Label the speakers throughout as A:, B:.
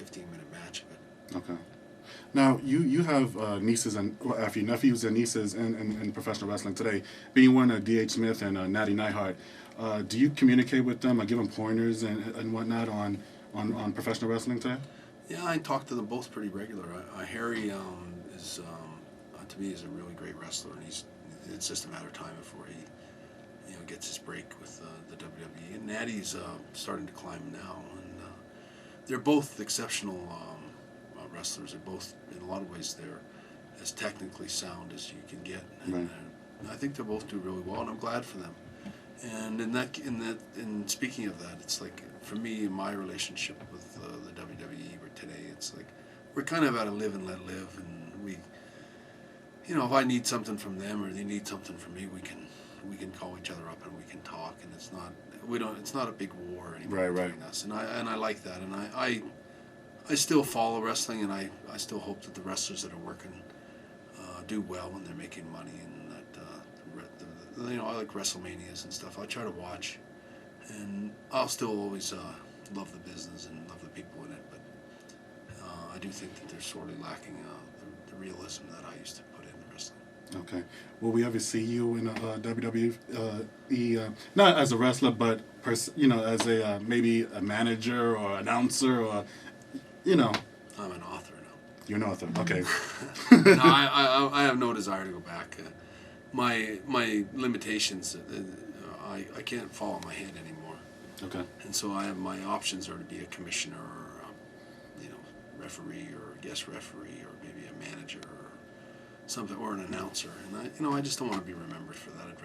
A: 15-minute match of it.
B: Okay. Now, you have nieces and actually nephews and nieces in professional wrestling today. Being one of D.H. Smith and Natty Neidhart, do you communicate with them, give them pointers and whatnot on professional wrestling today?
A: Yeah, I talk to them both pretty regular. Harry is to me is a really great wrestler, and it's just a matter of time before he gets his break with the WWE. And Natty's starting to climb now, and they're both exceptional wrestlers. They're both, in a lot of ways, they're as technically sound as you can get.
B: Right.
A: And I think they both do really well, and I'm glad for them. And in speaking of that, it's like for me, in my relationship with the WWE today, it's like we're kind of at a live and let live, and we, if I need something from them or they need something from me, we can call each other up and we can talk, and it's not a big war anymore between us, and I like that, and I still follow wrestling, and I still hope that the wrestlers that are working do well and they're making money, and that I like WrestleManias and stuff. I try to watch, and I'll still always love the business and love the people in it, but I do think that they're sorely lacking the realism that I used to put into wrestling.
B: Okay. Will we ever see you in a WWE, not as a wrestler, but as a maybe a manager or announcer or,
A: I'm an author now.
B: You're an author. Okay.
A: No, I have no desire to go back. My limitations, I can't follow my head anymore.
B: Okay.
A: And so my options are to be a commissioner or referee or guest referee or maybe a manager or something, or an announcer. And I just don't want to be remembered for that. I'd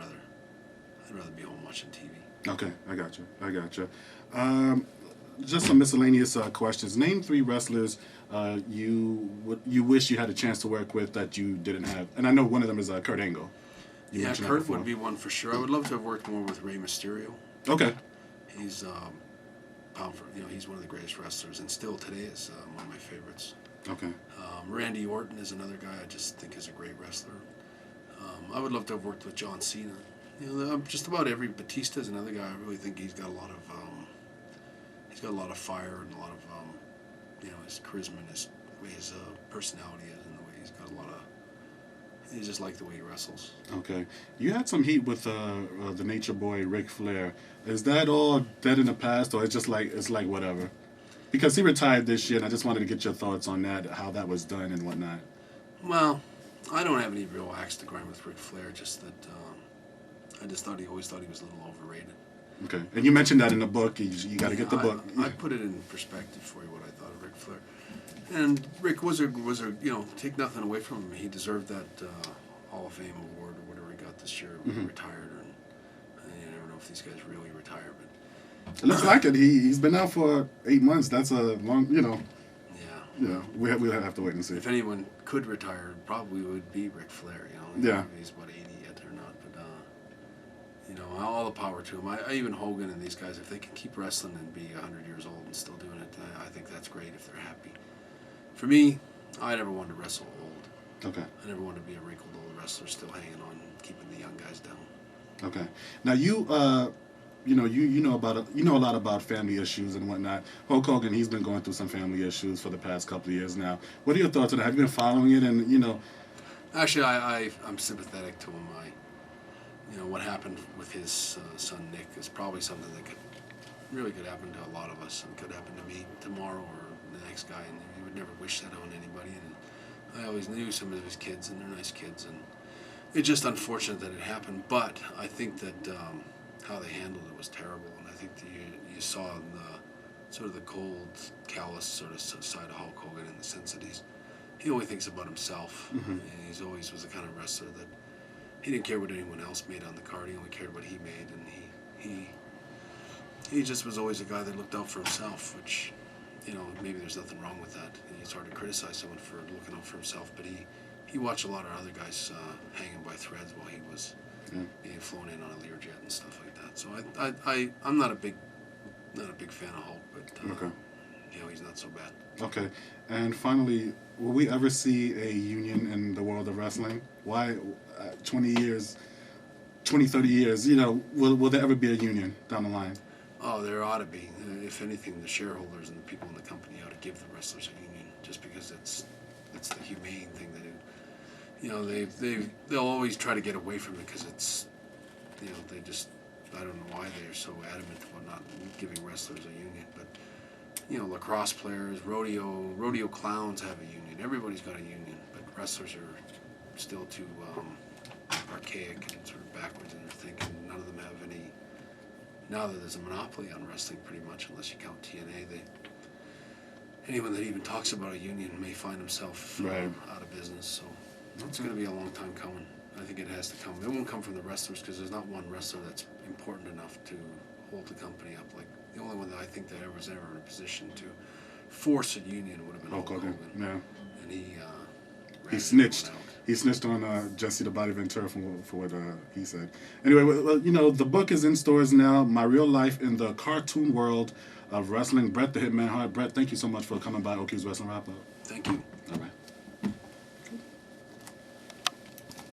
A: rather be home watching TV.
B: Okay, I got you. Just some miscellaneous questions. Name 3 wrestlers you wish you had a chance to work with that you didn't have. And I know one of them is Kurt Angle.
A: Kurt would be one for sure. I would love to have worked more with Rey Mysterio.
B: Okay.
A: He's he's one of the greatest wrestlers, and still today is one of my favorites.
B: Okay.
A: Randy Orton is another guy I just think is a great wrestler. I would love to have worked with John Cena. Just about every. Batista is another guy. I really think he's got a lot of fire and a lot of his charisma and his way his personality is, and the way he's got a lot of. I just like the way he wrestles.
B: Okay. You had some heat with the Nature Boy Ric Flair. Is that all dead in the past, or it's like whatever? Because he retired this year, and I just wanted to get your thoughts on that, how that was done and whatnot.
A: Well, I don't have any real axe to grind with Ric Flair. Just that I just always thought he was a little overrated.
B: Okay. And you mentioned that in the book. You got to get the book.
A: I put it in perspective for you what I thought of Ric Flair. And Rick was a take nothing away from him. He deserved that Hall of Fame award or whatever he got this year when he retired. And you never know if these guys really retire, but
B: it looks like it. He's been out for 8 months. That's a long,
A: Yeah.
B: Yeah, we'll have to wait and see.
A: If anyone could retire, it probably would be Ric Flair.
B: Yeah.
A: He's about 80 yet or not, but all the power to him. I even Hogan and these guys, if they can keep wrestling and be 100 years old and still doing it, I think that's great if they're happy. For me, I never wanted to wrestle old.
B: Okay.
A: I never wanted to be a wrinkled old wrestler still hanging on, keeping the young guys down.
B: Okay. Now you know a lot about family issues and whatnot. Hulk Hogan, he's been going through some family issues for the past couple of years now. What are your thoughts on that? Have you been following it? And
A: Actually, I'm sympathetic to him. What happened with his son Nick is probably something that could happen to a lot of us, and could happen to me tomorrow or the next guy, and you would never wish that on anybody. And I always knew some of his kids, and they're nice kids, and it's just unfortunate that it happened. But I think that how they handled it was terrible, and I think that you saw the sort of the cold, callous sort of side of Hulk Hogan in the sense that he only thinks about himself, and he's always was the kind of wrestler that he didn't care what anyone else made on the card. He only cared what he made, and he just was always a guy that looked out for himself, which, maybe there's nothing wrong with that. It's hard to criticize someone for looking out for himself, but he watched a lot of other guys hanging by threads while he was being flown in on a Learjet and stuff like that. So I'm not a big fan of Hulk, but
B: okay.
A: He's not so bad.
B: Okay. And finally, will we ever see a union in the world of wrestling? Why 20 years, 20, 30 years, will there ever be a union down the line?
A: Oh, there ought to be. If anything, the shareholders and the people in the company ought to give the wrestlers a union, just because it's the humane thing to do. You know, they'll always try to get away from it because it's, you know, they just, I don't know why they're so adamant about not giving wrestlers a union. But you know, lacrosse players, rodeo clowns have a union. Everybody's got a union, but wrestlers are still too archaic and sort of backwards in their thinking. None of them have any. Now that there's a monopoly on wrestling, pretty much, unless you count TNA, anyone that even talks about a union may find himself out of business. So it's going to be a long time coming. I think it has to come. It won't come from the wrestlers because there's not one wrestler that's important enough to hold the company up. Like the only one that I think that was ever in a position to force a union would have been Hulk Hogan.
B: Yeah.
A: And
B: he snitched. He snitched on Jesse the Body Ventura for what he said. Anyway, well, you know, the book is in stores now. My Real Life in the Cartoon World of Wrestling. Bret the Hitman Hart. Bret, thank you so much for coming by Oki's Wrestling Wrap Up.
A: Thank you.